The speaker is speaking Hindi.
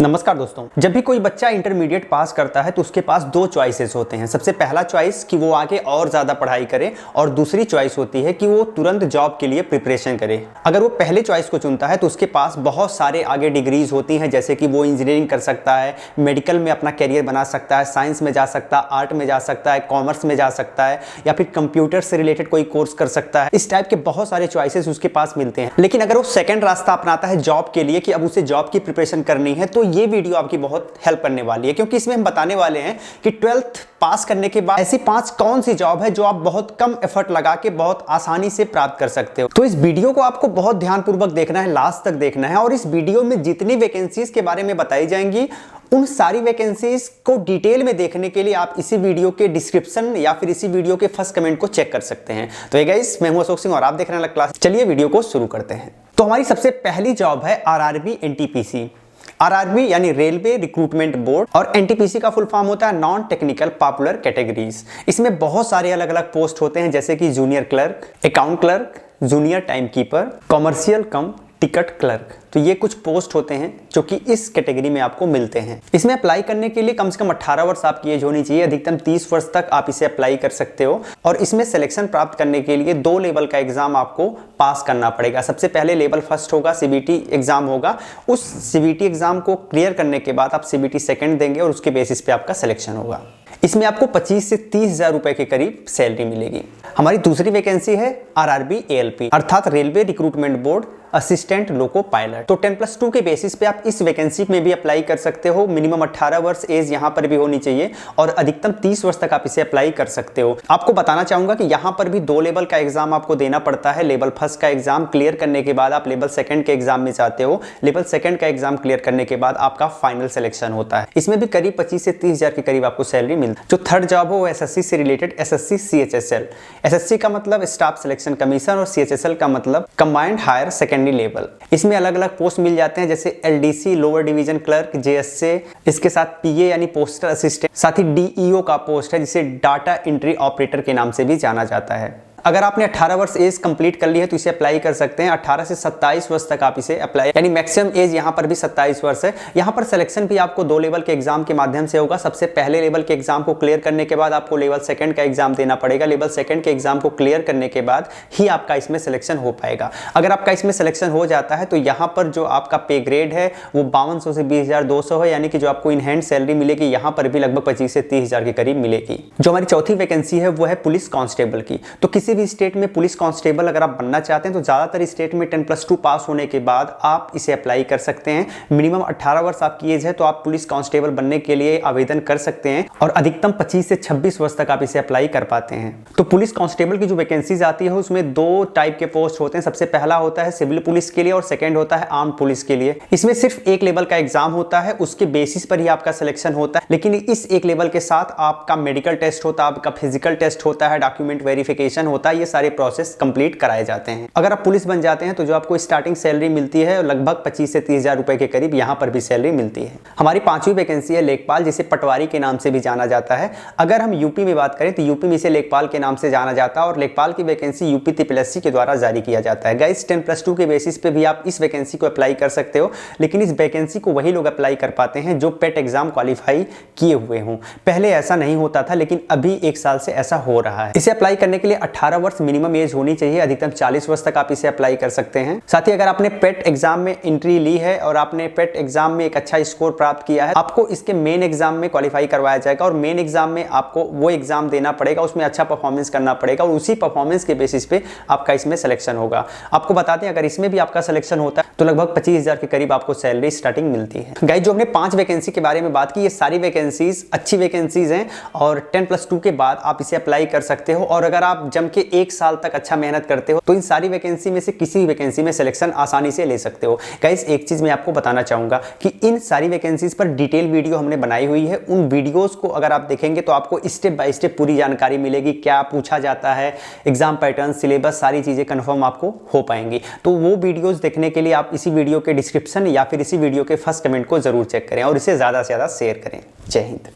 नमस्कार दोस्तों, जब भी कोई बच्चा इंटरमीडिएट पास करता है तो उसके पास दो चॉइसेस होते हैं। सबसे पहला चॉइस कि वो आगे और ज़्यादा पढ़ाई करे और दूसरी चॉइस होती है कि वो तुरंत जॉब के लिए प्रिपरेशन करे। अगर वो पहले चॉइस को चुनता है तो उसके पास बहुत सारे आगे डिग्रीज होती हैं, जैसे कि वो इंजीनियरिंग कर सकता है, मेडिकल में अपना करियर बना सकता है, साइंस में जा सकता है, आर्ट में जा सकता है, कॉमर्स में जा सकता है या फिर कंप्यूटर से रिलेटेड कोई कोर्स कर सकता है। इस टाइप के बहुत सारे चॉइसेस उसके पास मिलते हैं। लेकिन अगर वो सेकेंड रास्ता अपनाता है जॉब के लिए कि अब उसे जॉब की प्रिपरेशन करनी है, तो ये वीडियो आपकी बहुत हेल्प करने वाली है, क्योंकि इसमें हम बताने वाले हैं कि 12th पास करने के बाद ऐसी 5 कौन सी जॉब है जो आप बहुत कम एफर्ट लगा के बहुत आसानी से प्राप्त कर सकते हो। तो इस वीडियो को आपको बहुत ध्यानपूर्वक देखना है, लास्ट तक देखना है। और इस वीडियो में जितनी वैकेंसीज के बारे में बताई जाएंगी उन सारी वैकेंसीज को डिटेल में देखने के लिए आप इसी वीडियो के डिस्क्रिप्शन या फिर इसी वीडियो के फर्स्ट कमेंट को चेक कर सकते हैं। तो ये गाइस, मैं हूं अशोक सिंह और आप देख रहे हैं अलग क्लास। चलिए वीडियो को शुरू करते हैं। तो हमारी सबसे पहली जॉब है आरआरबी एनटीपीसी। आरआरबी यानी रेलवे रिक्रूटमेंट बोर्ड और एनटीपीसी का फुल फॉर्म होता है नॉन टेक्निकल पॉपुलर कैटेगरीज। इसमें बहुत सारे अलग अलग पोस्ट होते हैं, जैसे कि junior clerk, account clerk, junior time keeper, commercial कम टिकट क्लर्क। तो ये कुछ पोस्ट होते हैं जो कि इस कैटेगरी में आपको मिलते हैं। इसमें अप्लाई करने के लिए कम से कम 18 वर्ष आपकी एज होनी चाहिए, अधिकतम 30 वर्ष तक आप इसे अप्लाई कर सकते हो। और इसमें सिलेक्शन प्राप्त करने के लिए 2 लेवल का एग्जाम आपको पास करना पड़ेगा। सबसे पहले लेवल फर्स्ट होगा, सीबीटी एग्जाम होगा। उस सीबीटी एग्जाम को क्लियर करने के बाद आप सीबीटी सेकेंड देंगे और उसके बेसिस पे आपका सिलेक्शन होगा। इसमें आपको 25 से 30 हजार रुपए के करीब सैलरी मिलेगी। हमारी दूसरी वैकेंसी है आरआरबी एएलपी अर्थात railway recruitment board assistant loco pilot. तो 10+2 के बेसिस पे आप इस वैकेंसी में भी अप्लाई कर सकते हो। मिनिमम 18 वर्ष एज यहाँ पर भी होनी चाहिए और अधिकतम 30 वर्ष तक आप इसे अप्लाई कर सकते हो। आपको बताना चाहूंगा कि यहाँ पर भी 2 लेवल का एग्जाम आपको देना पड़ता है। लेवल फर्स्ट का एग्जाम क्लियर करने के बाद आप लेवल सेकंड के एग्जाम में जाते हो। लेवल सेकंड का एग्जाम क्लियर करने के बाद आपका फाइनल सिलेक्शन होता है। इसमें भी करीब 25 से 30 हजार के करीब आपको सैलरी मिलती है। जो थर्ड जॉब हो वो एसएससी से रिलेटेड एसएससी सीएचएसएल। एसएससी का मतलब स्टाफ सिलेक्शन कमीशन और सीएचएसएल का मतलब कंबाइंड हायर सेकेंडरी लेवल। इसमें अलग अलग पोस्ट मिल जाते हैं, जैसे LDC lower division clerk, JSA, इसके साथ पीए यानी पोस्टल असिस्टेंट, साथ ही डीईओ का पोस्ट है जिसे डाटा एंट्री ऑपरेटर के नाम से भी जाना जाता है। अगर आपने 18 वर्ष एज कंप्लीट कर ली है तो इसे अप्लाई कर सकते हैं। 18 से 27 वर्ष तक आप इसे अप्लाई, यानी मैक्सिमम एज यहाँ पर भी 27 वर्ष है। यहाँ पर सिलेक्शन भी आपको 2 लेवल के एग्जाम के माध्यम से होगा। सबसे पहले लेवल के एग्जाम को क्लियर करने के बाद आपको लेवल सेकंड का एग्जाम देना पड़ेगा। लेवल सेकंड के एग्जाम को क्लियर करने के बाद ही आपका इसमें सिलेक्शन हो पाएगा। अगर आपका इसमें सिलेक्शन हो जाता है तो यहाँ पर जो आपका पे ग्रेड है वो 5200 से 20,200 है, यानी कि जो आपको इन हैंड सैलरी मिलेगी यहाँ पर भी लगभग 25 से 30 हजार के करीब मिलेगी। जो हमारी चौथी वैकेंसी है वो है पुलिस कांस्टेबल की। तो किसी भी स्टेट में पुलिस कांस्टेबल अगर आप बनना चाहते हैं तो ज्यादातर स्टेट में 10+2 पास होने के बाद आप इसे अप्लाई कर सकते हैं। मिनिमम 18 वर्ष आपकी एज है तो आप पुलिस कांस्टेबल बनने के लिए आवेदन कर सकते हैं और अधिकतम 25 से 26 वर्ष तक आप इसे अप्लाई कर पाते हैं। तो पुलिस कांस्टेबल की जो वैकेंसीज आती है उसमें 2 टाइप के पोस्ट होते हैं। सबसे पहला होता है सिविल पुलिस के लिए और सेकेंड होता है आर्म्ड पुलिस के लिए। इसमें सिर्फ 1 लेवल का एग्जाम होता है, उसके बेसिस पर ही आपका सिलेक्शन होता है। लेकिन इस 1 लेवल के साथ आपका मेडिकल टेस्ट होता है, आपका फिजिकल टेस्ट होता है, डॉक्यूमेंट वेरिफिकेशन होता है, ये सारे प्रोसेस कंप्लीट कराए जाते हैं। अगर आप पुलिस बन जाते हैं तो जो आपको स्टार्टिंग सैलरी मिलती है लगभग 25 से 30 हजार रुपए के करीब यहाँ पर भी सैलरी मिलती है। हमारी 5वीं वैकेंसी है लेखपाल, जिसे पटवारी के नाम से भी जाना जाता है। अगर हम यूपी में बात करें तो यूपी में इसे लेखपाल के नाम से जाना जाता है और लेखपाल की वैकेंसी यूपी TPSSC के द्वारा जारी किया जाता है। गाइस, 10+2 के बेसिस पे भी आप इस वैकेंसी को अप्लाई कर सकते हो, लेकिन इस वैकेंसी को वही लोग अप्लाई कर पाते हैं जो पेट एग्जाम क्वालिफाई किए हुए हों। पहले ऐसा नहीं होता था, लेकिन अभी 1 साल से ऐसा हो रहा है। इसे अप्लाई करने के लिए 18 वर्ष मिनिमम एज होनी चाहिए, अधिकतम 40 वर्ष तक आप इसे अप्लाई कर सकते हैं। साथ ही अगर आपने पेट एग्जाम में एंट्री ली है और आपने पेट एग्जाम में एक अच्छा स्कोर प्राप्त किया है, आपको इसके मेन एग्जाम में क्वालिफाई करवाया जाएगा और मेन एग्जाम में आपको वो एग्जाम देना पड़ेगा, उसमें अच्छा परफॉर्मेंस करना पड़ेगा और उसी परफॉर्मेंस के बेसिस पे आपका इसमें सिलेक्शन होगा। आपको बता दें, अगर इसमें भी आपका सिलेक्शन होता है तो लगभग 25 हजार के करीब आपको सैलरी स्टार्टिंग मिलती है। गाइस, जो हमने 5 वैकेंसी के बारे में बात की, ये सारी वैकेंसीज अच्छी वैकेंसीज हैं और 10+2 के बाद आप इसे अप्लाई कर सकते हो। और अगर आप जम के 1 साल तक अच्छा मेहनत करते हो तो इन सारी वैकेंसी में से किसी भी वैकेंसी में सिलेक्शन आसानी से ले सकते हो। गाइस, एक चीज मैं आपको बताना चाहूंगा कि इन सारी वैकेंसीज पर डिटेल वीडियो हमने बनाई हुई है। उन वीडियोस को अगर आप देखेंगे तो आपको स्टेप बाय स्टेप पूरी जानकारी मिलेगी, क्या पूछा जाता है, एग्जाम पैटर्न, सिलेबस, सारी चीजें कंफर्म आपको हो पाएंगी। तो वो वीडियोस देखने के लिए आप इसी वीडियो के डिस्क्रिप्शन या फिर इसी वीडियो के फर्स्ट कमेंट को जरूर चेक करें और इसे ज्यादा से ज्यादा शेयर करें। जय हिंद।